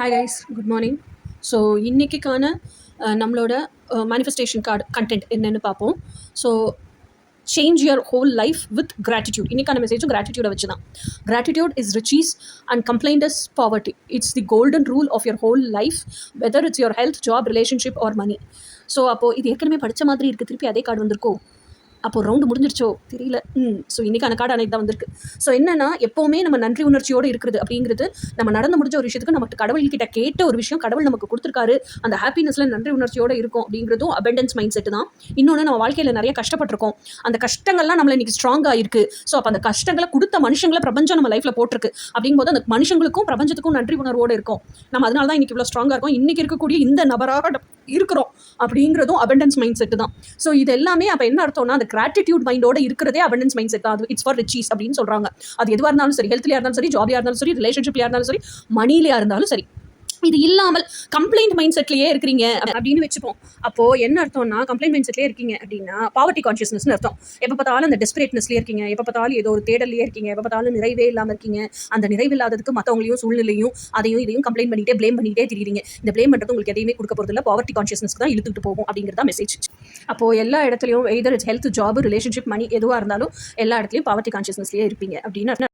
Hi guys, good morning. So இன்றைக்கிக்கான நம்மளோட manifestation card content என்னென்னு பார்ப்போம். So change your whole life with gratitude. இன்றைக்கான மெசேஜும் கிராட்டிடியூடை வச்சு தான். Gratitude is riches and complaint is poverty. It's the golden rule of your whole life, whether it's your health, job, relationship or money. So அப்போது இது ஏற்கனவே படித்த மாதிரி இருக்குது, திருப்பி அதே கார்டு வந்திருக்கோ, அப்போது ரவுண்டு முடிஞ்சிருச்சோ தெரியல. ஸோ இன்றைக்கான கார்டு அன்றைக்கி தான் வந்திருக்கு. ஸோ என்னென்னா, எப்போவுமே நம்ம நன்றி உணர்ச்சியோடு இருக்கிறது அப்படிங்கிறது, நம்ம நடந்து முடிஞ்ச ஒரு விஷயத்துக்கு நமக்கு கடவுள்கிட்ட கேட்ட ஒரு விஷயம் கடவுள் நமக்கு கொடுத்துருக்காரு, அந்த ஹாப்பினஸில் நன்றி உணர்ச்சியோடு இருக்கும் அப்படிங்கிறதும் அபெண்டன்ஸ் மைண்ட் செட்டு தான். இன்னொன்று, நம்ம வாழ்க்கையில் நிறைய கஷ்டப்பட்டிருக்கோம், அந்த கஷ்டங்கள்லாம் நம்மளை இன்றைக்கி ஸ்ட்ராங்காக இருக்குது. ஸோ அப்போ அந்த கஷ்டங்களை கொடுத்த மனுஷங்களை பிரபஞ்சம் நம்ம லைஃப்பில் போட்டிருக்கு. அப்படிங்கும்போது அந்த மனுஷங்களுக்கும் பிரபஞ்சத்துக்கும் நன்றி உணர்வோடு இருக்கும். நம்ம அதனால தான் இன்றைக்கி இவ்வளோ ஸ்ட்ராங்காக இருக்கும், இன்றைக்கி இருக்கக்கூடிய இந்த நபராக இருக்கிறோம் அப்படிங்கிறதும் அபெண்டன்ஸ் மைண்ட் செட்டு தான். ஸோ இது எல்லாமே அப்போ என்ன அர்த்தம்னா, அந்த கிராட்டிடியூட் மைண்டோட இருக்கிறதே அபெண்டன்ஸ் மைண்ட் செட் தான். அது இட்ஸ் ஃபார் ரிச்சீஸ் அப்படின்னு சொல்கிறாங்க. அது எதுவாக இருந்தாலும் சரி, ஹெல்த்லையாக இருந்தாலும் சரி, ஜாப்லையாக இருந்தாலும் சரி, ரிலேஷன்ஷிப்லையாக இருந்தாலும் சரி, மணிலையாக இருந்தாலும் சரி. இது இல்லாமல் கம்ப்ளைண்ட் மைண்ட் செட்லேயே இருக்கிறீங்க அப்படின்னு வச்சுப்போம். அப்போது என்ன அர்த்தம்னா, கம்ப்ளைண்ட் மைண்ட் செட்லேயே இருக்கீங்க அப்படின்னா பாவர்ட்டி கான்ஷியஸ்னஸ்னு அர்த்தம். எப்போ பார்த்தாலும் அந்த டெஸ்பரேட்னஸ்லேயே இருக்கீங்க, எப்போ பார்த்தாலும் ஏதோ ஒரு தேடலையே இருக்கீங்க, எப்போ பார்த்தாலும் நிறைவே இல்லாமல் இருக்கீங்க. அந்த நிறைவு இல்லாததுக்கு மற்றவங்களையும் சூழ்நிலையும் அதையும் இதையும் கம்ப்ளைண்ட் பண்ணிட்டே ப்ளேம் பண்ணிட்டே திரிகிறீங்க. இந்த ப்ளேம் பண்ணுறது உங்களுக்கு எதையுமே கொடுக்க போகிறது இல்லை, பாவர்ட்டி கான்ஷியஸ்னஸ்க்கு தான் இழுத்துட்டு போகும் அப்படிங்கிறதா மெசேஜ். அப்போது எல்லா இடத்துலையும் whether it's health, job, relationship, money எதுவாக இருந்தாலும் எல்லா இடத்துலையும் பாவர்ட்டி கான்ஷியஸ்னஸ்லேயே இருப்பீங்க அப்படின்னு